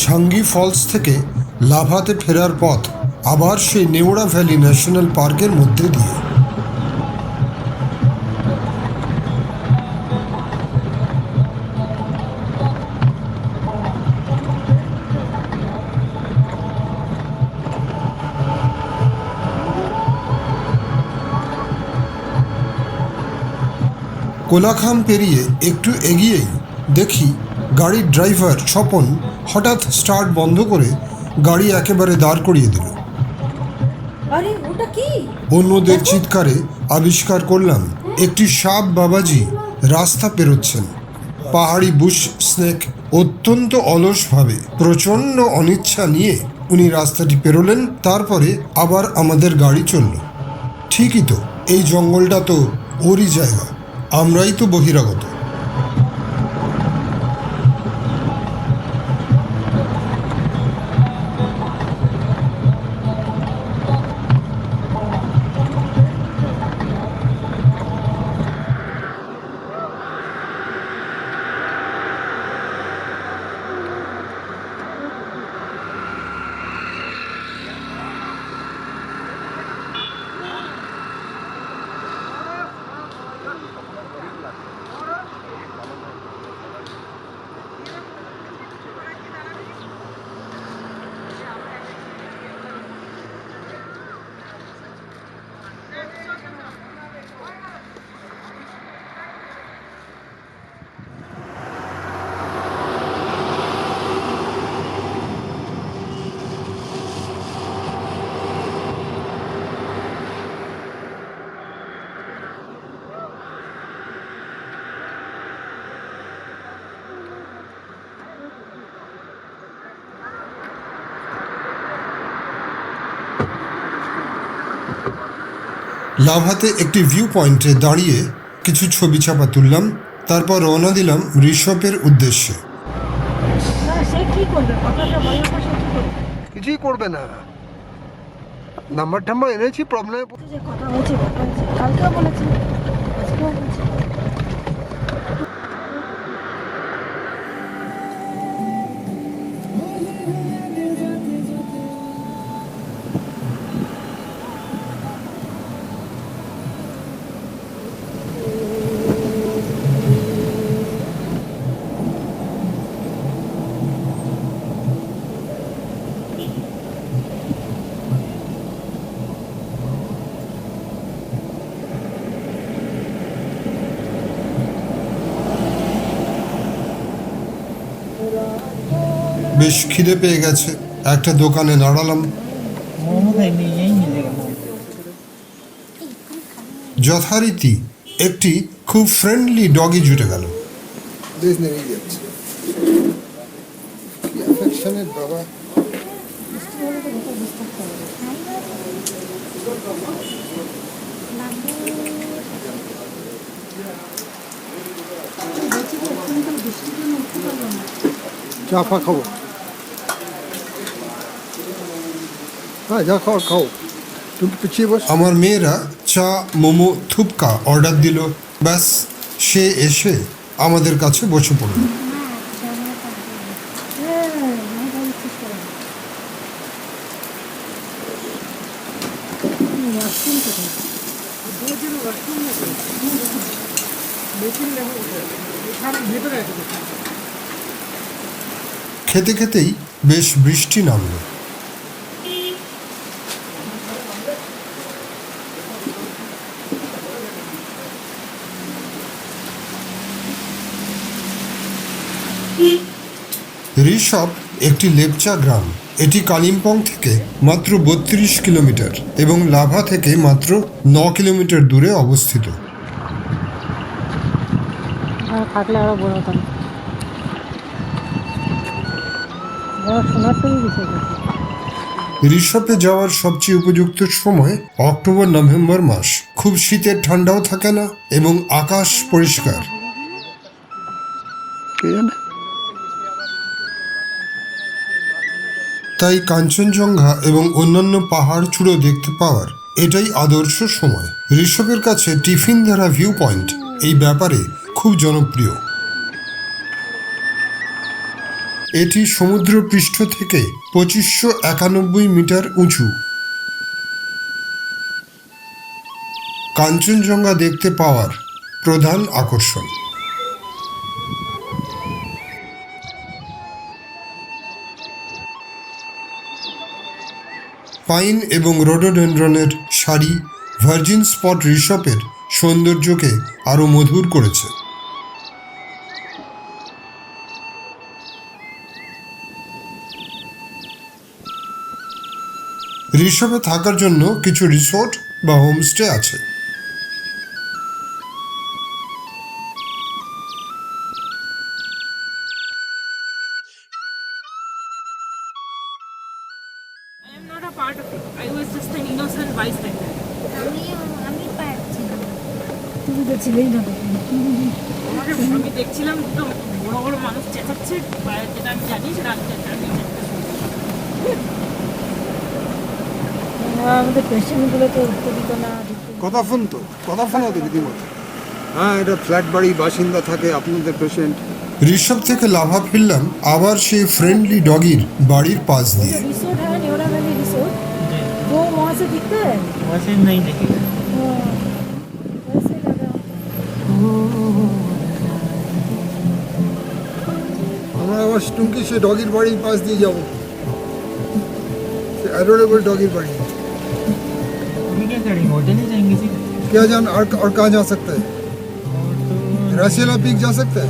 Changey false থেকে লাভাতে ফেরার পথ আবার সেই নেওড়া ভ্যালি ন্যাশনাল পার্কের মধ্যে দিয়ে। কোলাখাম পেরিয়ে একটু এগিয়েই দেখি গাড়ির ড্রাইভার স্বপন হঠাৎ স্টার্ট বন্ধ করে গাড়ি একেবারে দাঁড় করিয়ে দিল। আরে ওটা কি? অন্যদের চিৎকারে আবিষ্কার করলাম একটি সাপ বাবাজি রাস্তা পেরোচ্ছেন। পাহাড়ি বুশ স্নেক অত্যন্ত অলসভাবে প্রচণ্ড অনিচ্ছা নিয়ে উনি রাস্তাটি পেরোলেন, তারপরে আবার আমাদের গাড়ি চলল। ঠিকই তো, এই জঙ্গলটা তো ওরই জায়গা, আমরাই তো বহিরাগত। লাভাতে একটি ভিউ পয়েন্টে দাঁড়িয়ে কিছু ছবি চাপা তুললাম, তারপর রওনা দিলাম ঋষভের উদ্দেশ্যে। না, সে কি করবে? কথাটা বলার পর সে কি করবে? কিছুই করবে না। নাম্বার টাম্বার এনেছি, প্রবলেমে যে কথা হয়েছে কালকেও বলেছি, আজকেও বলছি। বেশ খিদে পেয়ে গেছে, একটা দোকানে দাঁড়ালাম। যথারীতি একটি খুব ফ্রেন্ডলি ডগি জুটে গেল। দেশ নেমে যাচ্ছে। কি অ্যাফেকশনের বাবা। চা ফা খাবো? হ্যাঁ, যা খাও খাও, তুমি পিছিয়ে বস। আমার মেয়েরা চা, মোমো, থুপকা অর্ডার দিল। ব্যাস, সে এসে আমাদের কাছে বসে পড়ল। খেতে খেতেই বেশ বৃষ্টি নামল। ঋষভ একটি লেপচা গ্রাম। এটি কালিম্পং থেকে মাত্র 32 কিলোমিটার এবং লাভা থেকে মাত্র 9 কিলোমিটার দূরে অবস্থিত। থাকলে আরো বড় হতাম। শোনার তো ঋষভে যাওয়ার সবচেয়ে উপযুক্ত সময় অক্টোবর নভেম্বর মাস। খুব শীতের ঠান্ডাও থাকে না এবং আকাশ পরিষ্কার। তাই কাঞ্চনজঙ্ঘা এবং অন্যান্য পাহাড় চূড়ো দেখতে পাওয়ার এটাই আদর্শ সময়। ঋষভের কাছে টিফিন ধারা ভিউ পয়েন্ট এই ব্যাপারে খুব জনপ্রিয়। এটি সমুদ্রপৃষ্ঠ থেকে 2591 মিটার উঁচু। কাঞ্চনজঙ্ঘা দেখতে পাওয়ার প্রধান আকর্ষণ। পাইন এবং রোডোডেনড্রনের সারি ভার্জিন স্পট রিসর্টের সৌন্দর্যকে আরও মধুর করেছে। রিসর্টে থাকার জন্য কিছু রিসোর্ট বা হোমস্টে আছে। I am not a part of it. I was just an innocent bystander. আমি পারছি না। তুমি তো ছিলেই না আমি দেখছিলাম দুটো বড় বড় মানুষ চেঁচাচ্ছে যেটা আমি জানি সেটা আমি আমাদের পেশেন্টগুলো তো উত্তর দিত না। কথা ফোন হতো রীতিমতো। হ্যাঁ, এটা ফ্ল্যাট বাড়ি, বাসিন্দা থাকে আপনাদের পেশেন্ট। ঋষভ থেকে লাভা ফিরলাম আবার সেই ফ্রেন্ডলি ডগির বাড়ির পাশ দিয়ে। रिसोर्ट है न्योरा वैली रिसोर्ट, वो वहाँ से दिखता है। वहाँ से नहीं दिखेगा। वैसे लगा আমরা আবার টুঙ্কি সে ডগির বাড়ির পাশ দিয়ে যাবো, অ্যাডোরেবল डॉगी बाड़ी। अभी क्या करेंगे, होटल ही जाएंगे सीधे। क्या जान और कहाँ जा सकता है? और तो रसीला पीक जा सकता है?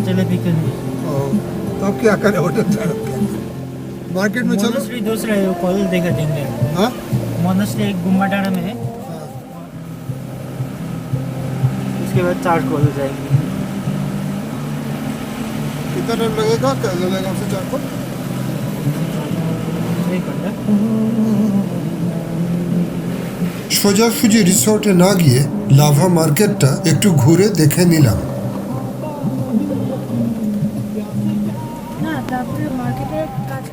चले भी करेंगे। तब क्या करे, होटल जा रखे हैं। मार्केट में चलो। मोनेस्ट्री दूसरा है, वो कॉल देखा देंगे। हाँ, मोनेस्ट्री एक गुम्बाडारा में है, उसके बाद 4 कॉल जाएंगे। कितना टाइम लगेगा, क्या लगेगा आपसे 4 को? 1 घंटा। সোজাসুজি রিসর্টে না গিয়ে লাভা মার্কেটটা একটু ঘুরে দেখে নিলাম। ना डॉक्टर मार्केट में काज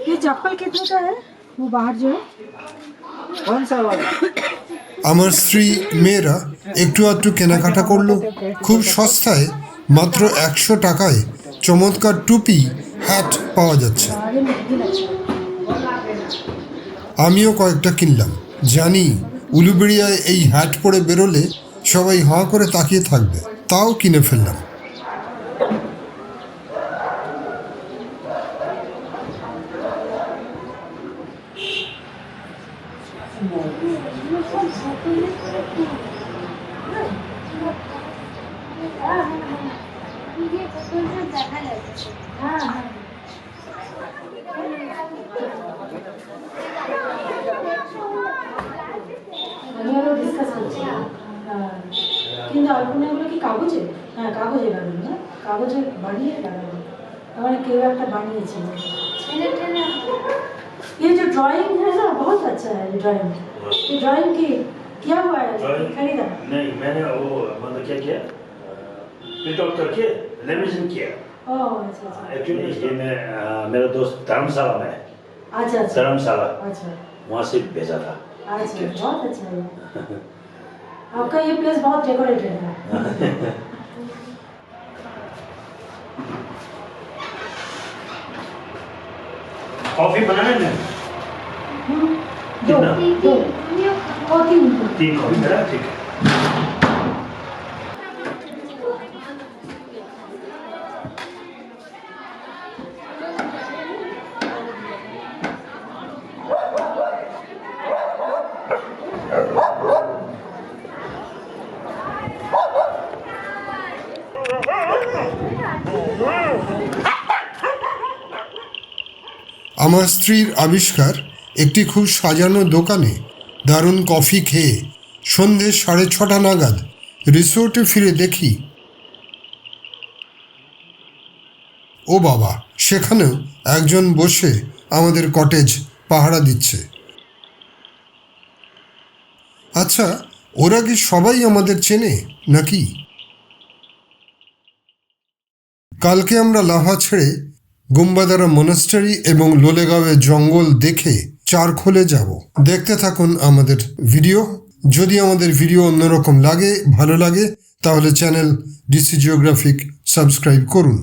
ये चप्पल कितने का है वो बाहर जो है? कौन सा वाला? আমার স্ত্রী মেয়েরা একটু আধটু কেনাকাটা করলো। খুব সস্তায় মাত্র 100 টাকায় চমৎকার টুপি, হ্যাট পাওয়া যাচ্ছে। আমিও কয়েকটা কিনলাম। জানি উলুবেড়িয়ায় এই হ্যাট পরে বেরোলে সবাই হাঁ করে তাকিয়ে থাকবে, তাও কিনে ফেললাম। দেখা যাচ্ছে। কিন্তু আলপনাগুলো কি কাগজে? হ্যাঁ কাগজে লাগানো, না কাগজে বানিয়ে লাগানো। আমার কেউ একটা বানিয়েছে। ये जो ड्राइंग है ना बहुत अच्छा है। ये ड्राइंग की क्या हुआ है, खरीदा? नहीं, मैंने वो मतलब क्या किया, प्रिंट आउट करके लेमिनेशन किया। ओह अच्छा अच्छा एक्चुअली ये मेरा दोस्त धर्मशाला में है, अच्छा अच्छा धर्मशाला अच्छा वहाँ से भेजा था। अच्छा बहुत अच्छा है। आपका ये प्लेस बहुत डेकोरेटेड है। कॉफी बनाना है दो कितना? दो और 3 3 कॉफी मेरा, ठीक है। আমার স্ত্রীর আবিষ্কার একটি খুব সাজানো দোকানে দারুণ কফি খেয়ে সন্ধে 6:30 নাগাদ রিসোর্টে ফিরে দেখি, ও বাবা, সেখানেও একজন বসে আমাদের কটেজ পাহারা দিচ্ছে। আচ্ছা, ওরা কি সবাই আমাদের চেনে নাকি? কালকে আমরা লাভা ছেড়ে গুম্বাদারা মনাস্টারি এবং লোলেগাঁওয়ের জঙ্গল দেখে চারখোলে যাব। দেখতে থাকুন আমাদের ভিডিও। যদি আমাদের ভিডিও অন্যরকম লাগে, ভালো লাগে, তাহলে চ্যানেল ডিসি জিওগ্রাফিক সাবস্ক্রাইব করুন।